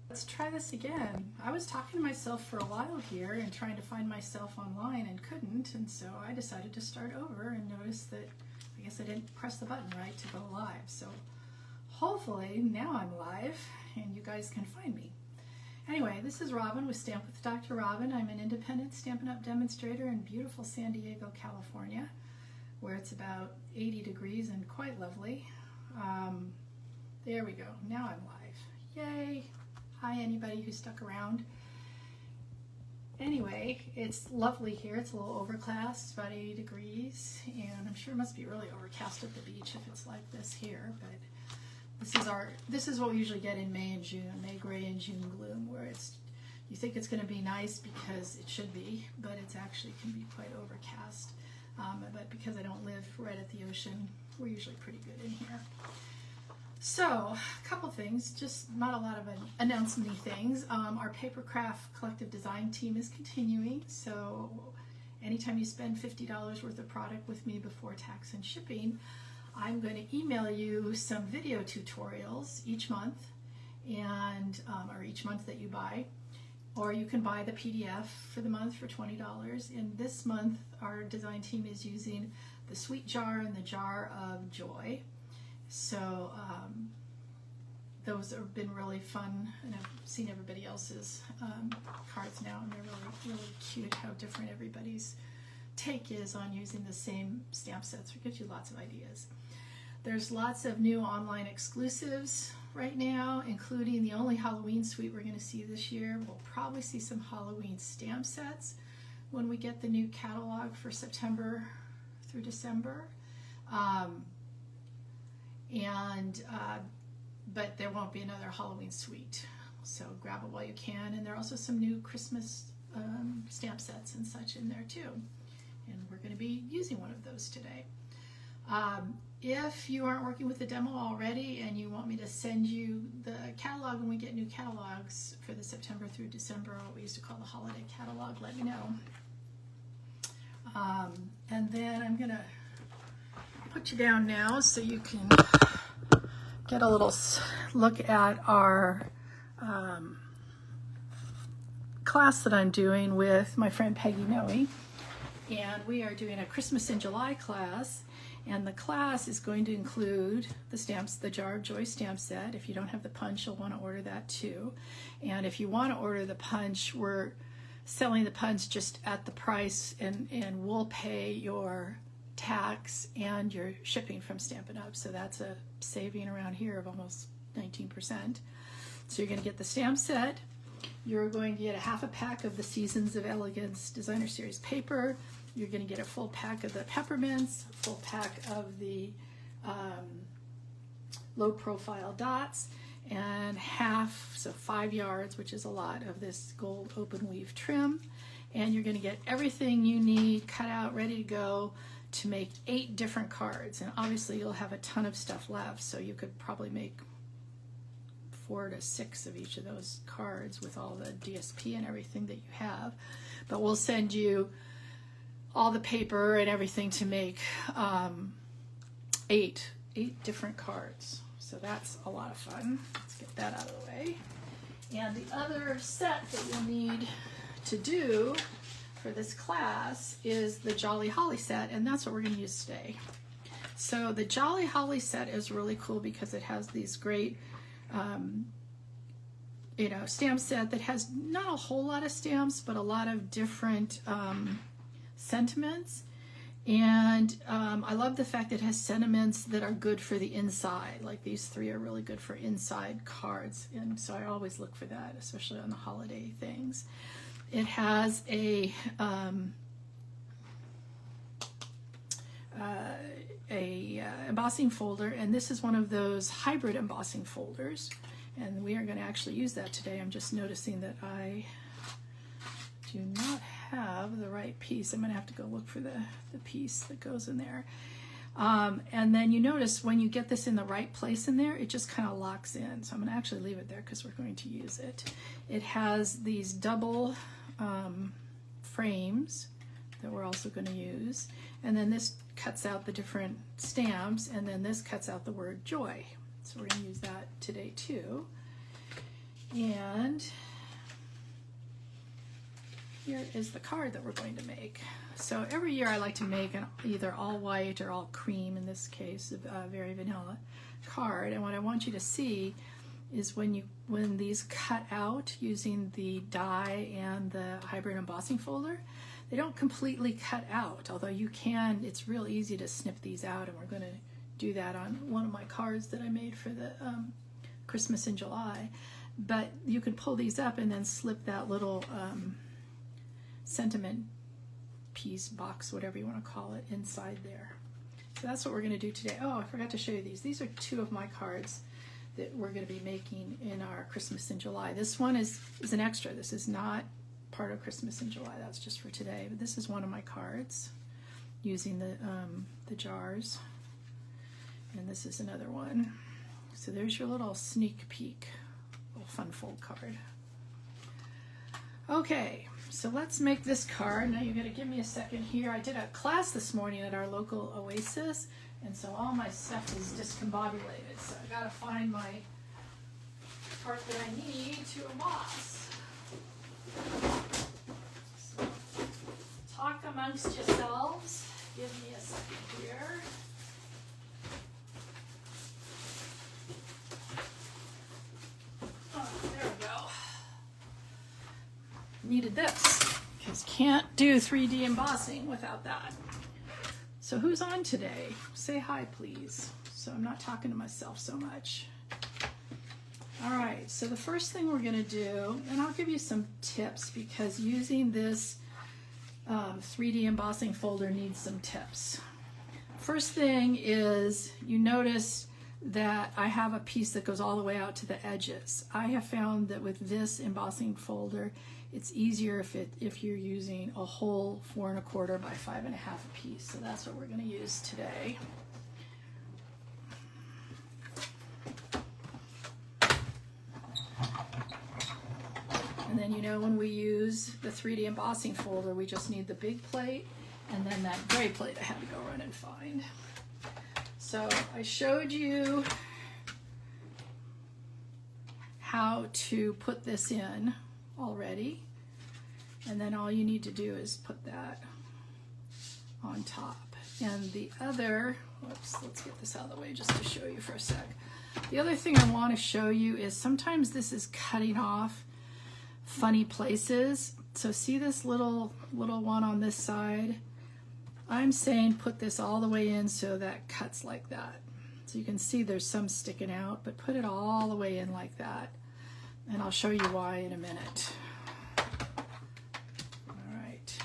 Let's try this again. I was talking to myself for a while here and trying to find myself online and couldn't, and so I decided to start over and noticed that I guess I didn't press the button right to go live. So hopefully now I'm live and you guys can find me. Anyway, this is Robin with Stamp with Dr. Robin. I'm an independent Stampin' Up! Demonstrator in beautiful San Diego, California, where it's about 80 degrees and quite lovely. There we go. Now I'm live. Yay! Hi, anybody who stuck around. Anyway, it's lovely here. It's a little overcast, about 80 degrees, and I'm sure it must be really overcast at the beach if it's like this here, but this is what we usually get in May and June, May gray and June gloom, where you think it's going to be nice because it should be, but it's actually can be quite overcast. But because I don't live right at the ocean, we're usually pretty good in here. So, a couple things, just not a lot of announcing things. Our Papercraft Collective Design team is continuing, so anytime you spend $50 worth of product with me before tax and shipping, I'm going to email you some video tutorials each month, and or each month that you buy, or you can buy the PDF for the month for $20. And this month, our design team is using the Sweet Jar and the Jar of Joy. So those have been really fun, and I've seen everybody else's cards now, and they're really cute how different everybody's take is on using the same stamp sets. It gives you lots of ideas. There's lots of new online exclusives right now, including the only Halloween suite we're going to see this year. We'll probably see some Halloween stamp sets when we get the new catalog for September through December. But there won't be another Halloween suite, so grab it while you can. And there are also some new Christmas stamp sets and such in there too, and we're going to be using one of those today. If you aren't working with the demo already and you want me to send you the catalog when we get new catalogs for the September through December, what we used to call the holiday catalog, let me know. And then I'm going to put you down now so you can get a little look at our class that I'm doing with my friend Peggy Noe. And we are doing a Christmas in July class, and the class is going to include the stamps, the Jar of Joy stamp set. If you don't have the punch, you'll want to order that too. And if you want to order the punch, we're selling the punch just at the price, and we'll pay your tax and your shipping from Stampin' Up! So that's a saving around here of almost 19%. So you're going to get the stamp set. You're going to get a half a pack of the Seasons of Elegance Designer Series paper. You're going to get a full pack of the peppermints, a full pack of the low profile dots, and half, so 5 yards, which is a lot, of this gold open weave trim. And you're going to get everything you need cut out, ready to go, to make 8 different cards. And obviously you'll have a ton of stuff left, so you could probably make 4 to 6 of each of those cards with all the DSP and everything that you have. But we'll send you all the paper and everything to make 8 different cards. So that's a lot of fun. Let's get that out of the way. And the other set that you'll need to do for this class is the Jolly Holly set, and that's what we're going to use today. So the Jolly Holly set is really cool because it has these great stamp set that has not a whole lot of stamps, but a lot of different sentiments. And I love the fact that it has sentiments that are good for the inside. Like these 3 are really good for inside cards, and so I always look for that, especially on the holiday things. It has a embossing folder, and this is one of those hybrid embossing folders, and we are going to actually use that today. I'm just noticing that I do not have the right piece. I'm going to have to go look for the piece that goes in there. And then you notice when you get this in the right place in there, it just kind of locks in. So I'm going to actually leave it there because we're going to use it. It has these double frames that we're also going to use. And then this cuts out the different stamps, and then this cuts out the word joy. So we're going to use that today too. And here is the card that we're going to make. So every year I like to make an either all white or all cream, in this case, a very vanilla card. And what I want you to see is when these cut out using the die and the hybrid embossing folder, they don't completely cut out, although you can, it's real easy to snip these out, and we're going to do that on one of my cards that I made for the Christmas in July. But you can pull these up and then slip that little sentiment piece, box, whatever you want to call it, inside there. So that's what we're going to do today. Oh, I forgot to show you these. These are two of my cards that we're going to be making in our Christmas in July. This one is an extra. This is not part of Christmas in July. That's just for today. But this is one of my cards using the jars. And this is another one. So there's your little sneak peek, little fun fold card. Okay, so let's make this card. Now you're going to give me a second here. I did a class this morning at our local Oasis, and so all my stuff is discombobulated. So I got to find my part that I need to emboss. So talk amongst yourselves. Give me a second here. Oh, there we go. Needed this, because can't do 3D embossing without that. So who's on today? Say hi, please. So I'm not talking to myself so much. All right, so the first thing we're gonna do, and I'll give you some tips because using this 3D embossing folder needs some tips. First thing is, you notice that I have a piece that goes all the way out to the edges. I have found that with this embossing folder, it's easier if you're using a whole 4 1/4 by 5 1/2 piece. So that's what we're going to use today. And then, you know, when we use the 3D embossing folder, we just need the big plate and then that gray plate I had to go run and find. So I showed you how to put this in already, and then all you need to do is put that on top. And the other, whoops, let's get this out of the way just to show you for a sec. The other thing I want to show you is sometimes this is cutting off funny places. So see this little one on this side? I'm saying put this all the way in so that cuts like that. So you can see there's some sticking out, but put it all the way in like that. And I'll show you why in a minute. All right.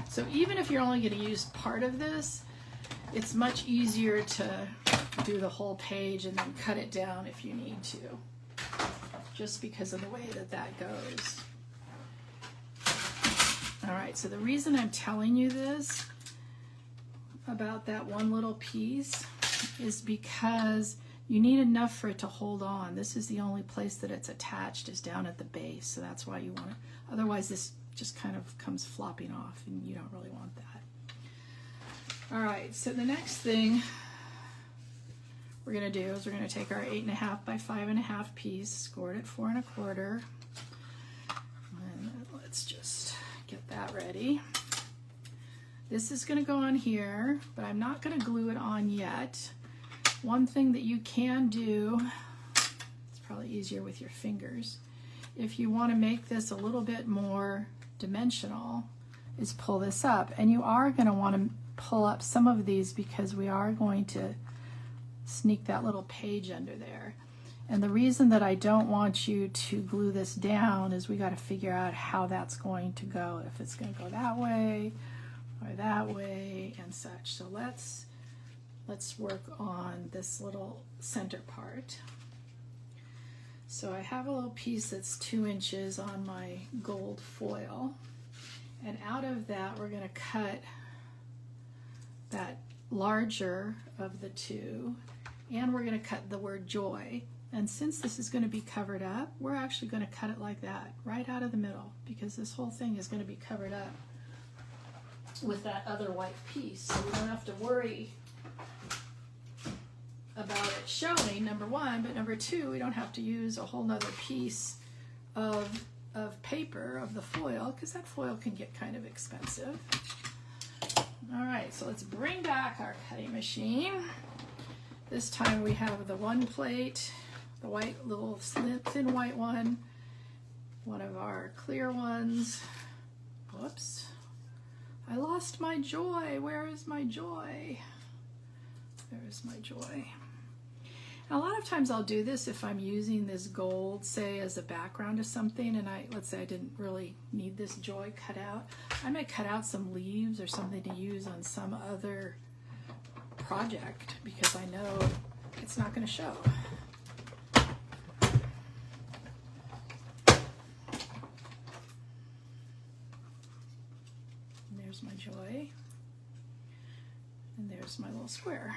So even if you're only going to use part of this, it's much easier to do the whole page and then cut it down if you need to, just because of the way that goes. All right, so the reason I'm telling you this about that one little piece is because you need enough for it to hold on. This is the only place that it's attached, is down at the base, so that's why you want it. Otherwise this just kind of comes flopping off and you don't really want that. All right, so the next thing we're gonna do is we're gonna take our 8 1/2 by 5 1/2 piece, score it at 4 1/4, and let's just get that ready. This is going to go on here, but I'm not going to glue it on yet. One thing that you can do, it's probably easier with your fingers, if you want to make this a little bit more dimensional, is pull this up. And you are going to want to pull up some of these because we are going to sneak that little page under there. And the reason that I don't want you to glue this down is we got to figure out how that's going to go, if it's going to go that way or that way and such. So let's work on this little center part. So I have a little piece that's 2 inches on my gold foil, and out of that we're going to cut that larger of the two, and we're going to cut the word joy. And since this is going to be covered up, we're actually going to cut it like that, right out of the middle, because this whole thing is going to be covered up with that other white piece. So we don't have to worry about it showing, number one, but number two, we don't have to use a whole nother piece of paper, of the foil, because that foil can get kind of expensive. All right, so let's bring back our cutting machine. This time we have the one plate, the white little thin white one of our clear ones. Whoops, I lost my joy. Where is my joy? There's my joy. And a lot of times I'll do this if I'm using this gold, say, as a background to something, and let's say I didn't really need this joy cut out. I might cut out some leaves or something to use on some other project because I know it's not going to show. And there's my joy. And there's my little square.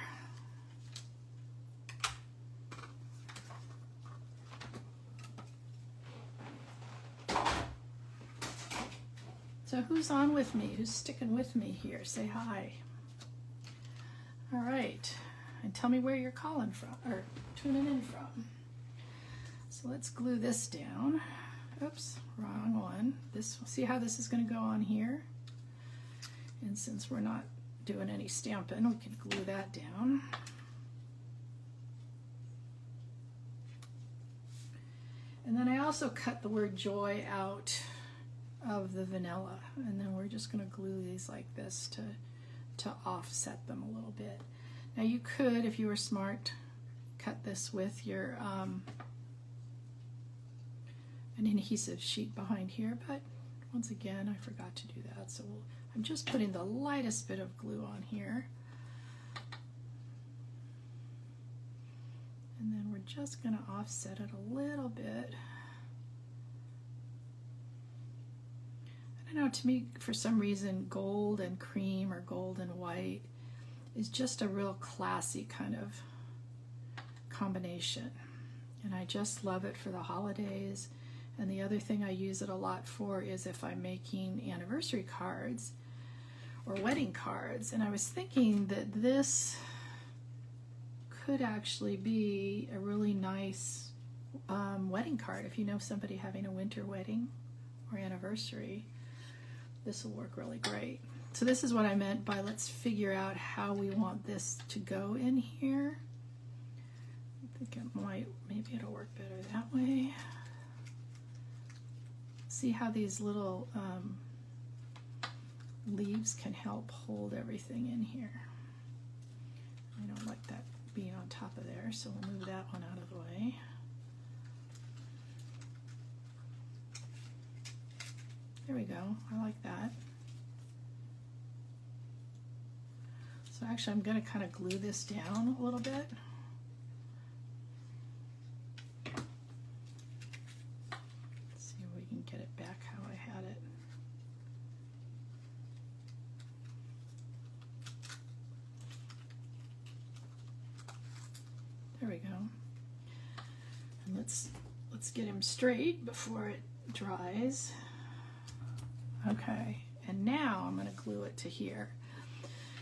So who's on with me? Who's sticking with me here? Say hi. All right. And tell me where you're calling from or tuning in from. So let's glue this down. Oops, wrong one. See how this is going to go on here? And since we're not doing any stamping, we can glue that down. And then I also cut the word joy out of the vanilla, and then we're just going to glue these like this to offset them a little bit. Now you could, if you were smart, cut this with your an adhesive sheet behind here, but once again I forgot to do that, so I'm just putting the lightest bit of glue on here, and then we're just going to offset it a little bit. I don't know, to me, for some reason, gold and cream or gold and white is just a real classy kind of combination. And I just love it for the holidays. And the other thing I use it a lot for is if I'm making anniversary cards or wedding cards. And I was thinking that this could actually be a really nice wedding card if you know somebody having a winter wedding or anniversary. This will work really great. So this is what I meant by let's figure out how we want this to go in here. I think it might, maybe it'll work better that way. See how these little leaves can help hold everything in here. I don't like that being on top of there, so we'll move that one out of the way. There we go, I like that. So actually I'm going to kind of glue this down a little bit. Let's see if we can get it back how I had it. There we go. And let's get him straight before it dries. Okay, and now I'm going to glue it to here.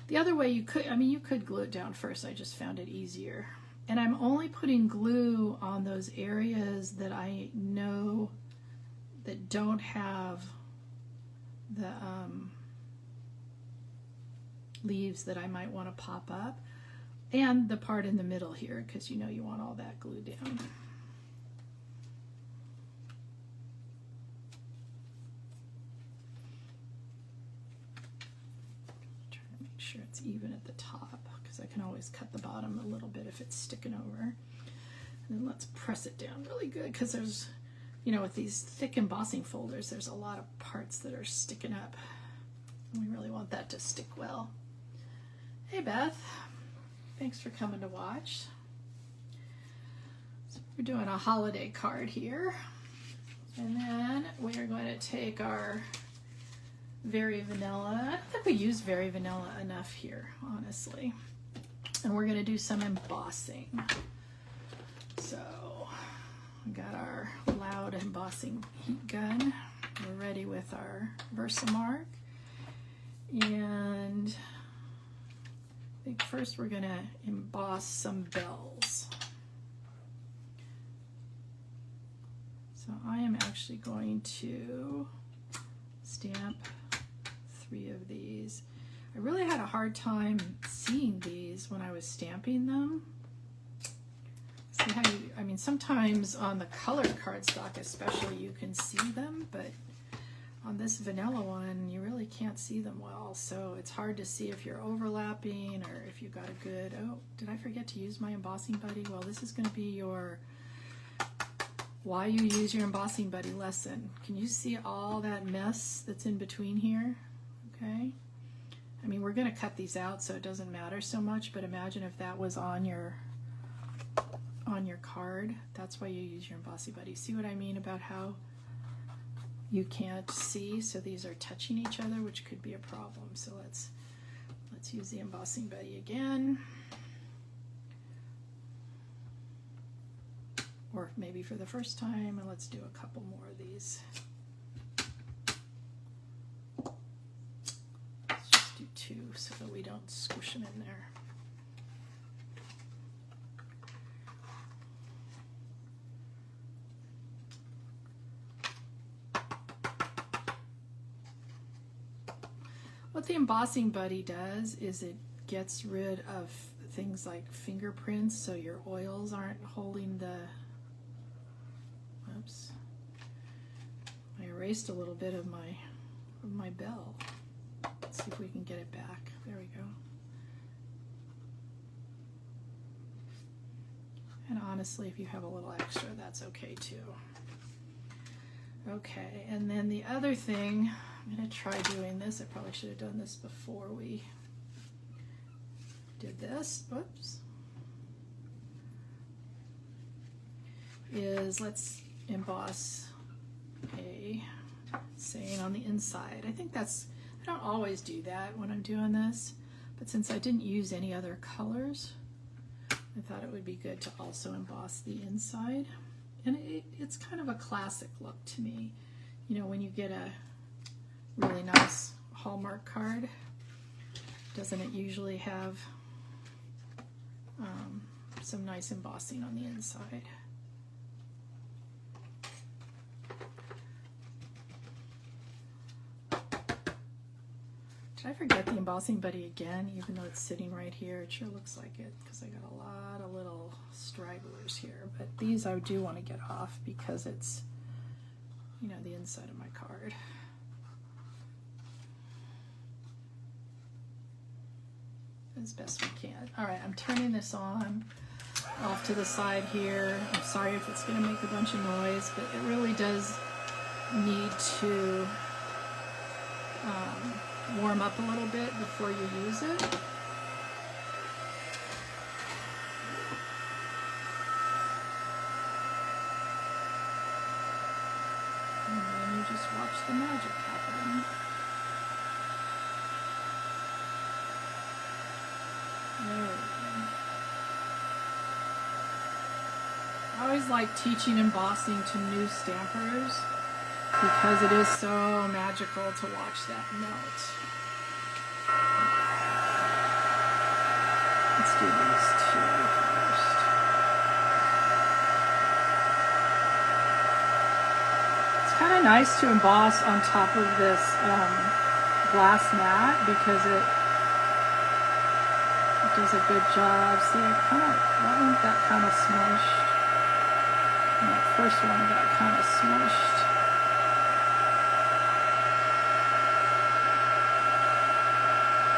The other way you could, you could glue it down first. I just found it easier. And I'm only putting glue on those areas that I know that don't have the leaves that I might want to pop up, and the part in the middle here, because you want all that glued down. Sure it's even at the top, because I can always cut the bottom a little bit if it's sticking over. And then let's press it down really good, because there's, with these thick embossing folders, there's a lot of parts that are sticking up. And we really want that to stick well. Hey Beth, thanks for coming to watch. So we're doing a holiday card here. And then we are going to take our Very Vanilla. I don't think we use Very Vanilla enough here, honestly. And we're going to do some embossing. So we got our loud embossing heat gun. We're ready with our Versamark. And I think first we're going to emboss some bells. So I am actually going to stamp 3 of these. I really had a hard time seeing these when I was stamping them. See how you, I mean, sometimes on the colored cardstock especially you can see them, but on this vanilla one you really can't see them well, so it's hard to see if you're overlapping or if you got a good, oh, did I forget to use my embossing buddy? Well, this is going to be your why you use your embossing buddy lesson. Can you see all that mess that's in between here? Okay, I mean, we're going to cut these out so it doesn't matter so much, but imagine if that was on your card. That's why you use your embossing buddy. See what I mean about how you can't see, so these are touching each other, which could be a problem. So let's use the embossing buddy again, or maybe for the first time, and let's do a couple more of these. Let's just do 2 so that we don't squish them in there. What the embossing buddy does is it gets rid of things like fingerprints, so your oils aren't holding the, oops, I erased a little bit of my bell. Let's see if we can get it back. There we go. And honestly, if you have a little extra, that's okay too. Okay, and then the other thing, I'm going to try doing this. I probably should have done this before we did this. Whoops. Is let's emboss a saying on the inside. I think that's, I don't always do that when I'm doing this, but since I didn't use any other colors, I thought it would be good to also emboss the inside. And it's kind of a classic look to me. You know, when you get a really nice Hallmark card, doesn't it usually have some nice embossing on the inside? Did I forget the embossing buddy again, even though it's sitting right here? It sure looks like it because I got a lot of little stragglers here. But these I do want to get off because it's, you know, the inside of my card. As best we can. All right, I'm turning this on off to the side here. I'm sorry if it's going to make a bunch of noise, but it really does need to warm up a little bit before you use it. And then you just watch the magic happen. There we go. I always like teaching embossing to new stampers because it is so magical to watch that melt. Let's do these 2 first. It's kind of nice to emboss on top of this glass mat because it does a good job. See, that one got kind of smushed. And that first one got kind of smushed.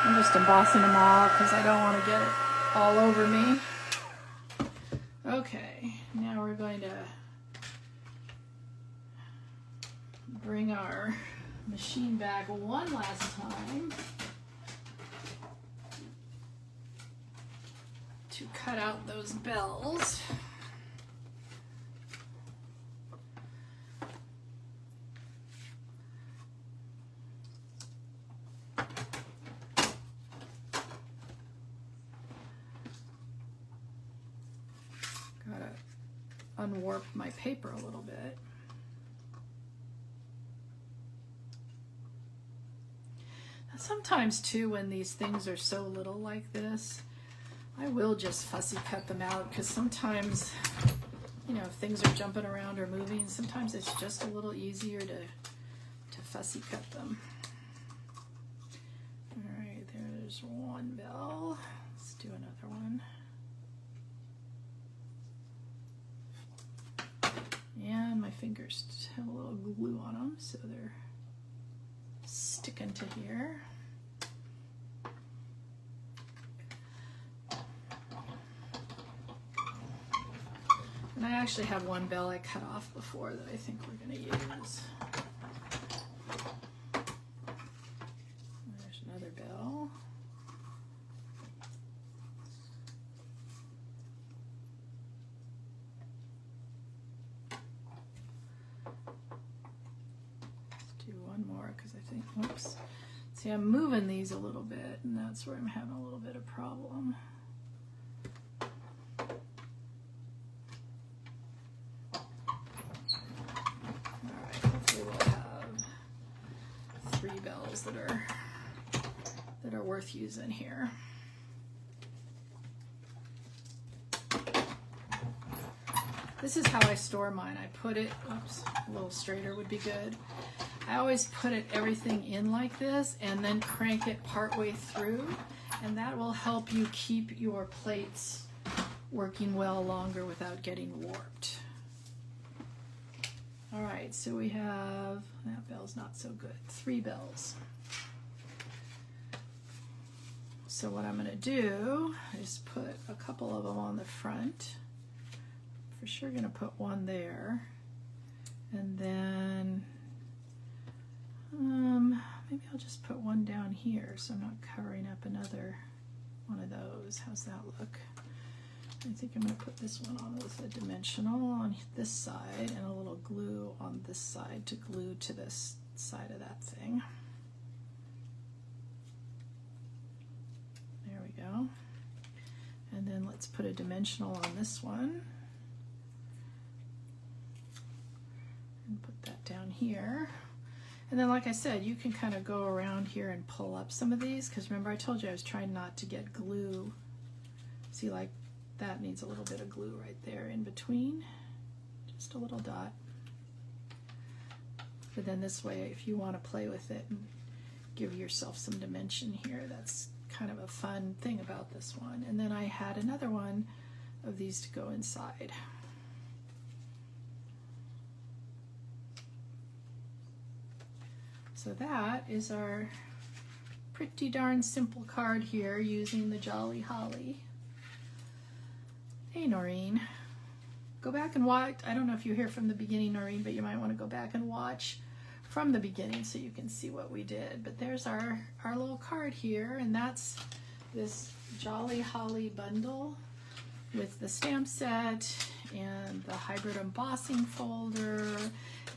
I'm just embossing them all because I don't want to get it all over me. Okay, now we're going to bring our machine back one last time to cut out those bells. Unwarp my paper a little bit. Now Sometimes too, when these things are so little like this, I will just fussy cut them out, because sometimes, you know, if things are jumping around or moving, sometimes it's just a little easier to fussy cut them. All right, there's one bell. Let's do another one. And my fingers have a little glue on them, so they're sticking to here. And I actually have one bell I cut off before that I think we're going to use. There's another bell. Let's do one more, because I think, whoops. See, I'm moving these a little bit, and that's where I'm having a little bit of problem. That are worth using here. This is how I store mine. I put it, oops, a little straighter would be good. I always put everything in like this and then crank it partway through, and that will help you keep your plates working well longer without getting warped. All right, so we have, that bell's not so good, 3 bells. So what I'm going to do is put a couple of them on the front. For sure going to put one there. And then maybe I'll just put one down here so I'm not covering up another one of those. How's that look? I think I'm going to put this one on with a dimensional on this side and a little glue on this side to glue to this side of that thing. There we go. And then let's put a dimensional on this one. And put that down here. And then, like I said, you can kind of go around here and pull up some of these, because remember I told you I was trying not to get glue. See, like that needs a little bit of glue right there in between. Just a little dot. But then this way, if you want to play with it and give yourself some dimension here, that's kind of a fun thing about this one. And then I had another one of these to go inside. So that is our pretty darn simple card here using the Jolly Holly. Hey Noreen, go back and watch. I don't know if you're here from the beginning, Noreen, but you might want to go back and watch from the beginning so you can see what we did. But there's our little card here, and that's this Jolly Holly bundle with the stamp set and the hybrid embossing folder.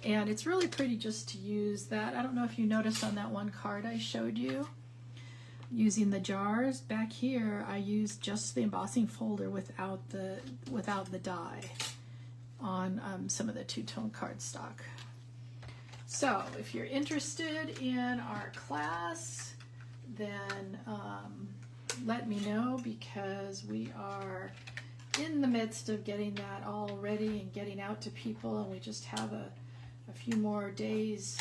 And it's really pretty just to use that. I don't know if you noticed on that one card I showed you, using the jars. Back here I used just the embossing folder without the die on some of the two-tone cardstock. So if you're interested in our class, then let me know, because we are in the midst of getting that all ready and getting out to people, and we just have a few more days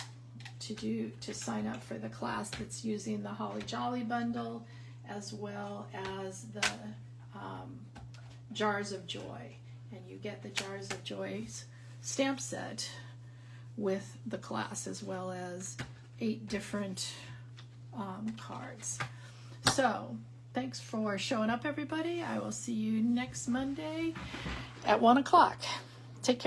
to sign up for the class that's using the Holly Jolly bundle, as well as the Jars of Joy. And you get the Jars of Joy's stamp set with the class, as well as 8 different cards. So thanks for showing up, everybody. I will see you next Monday at 1 o'clock. Take care.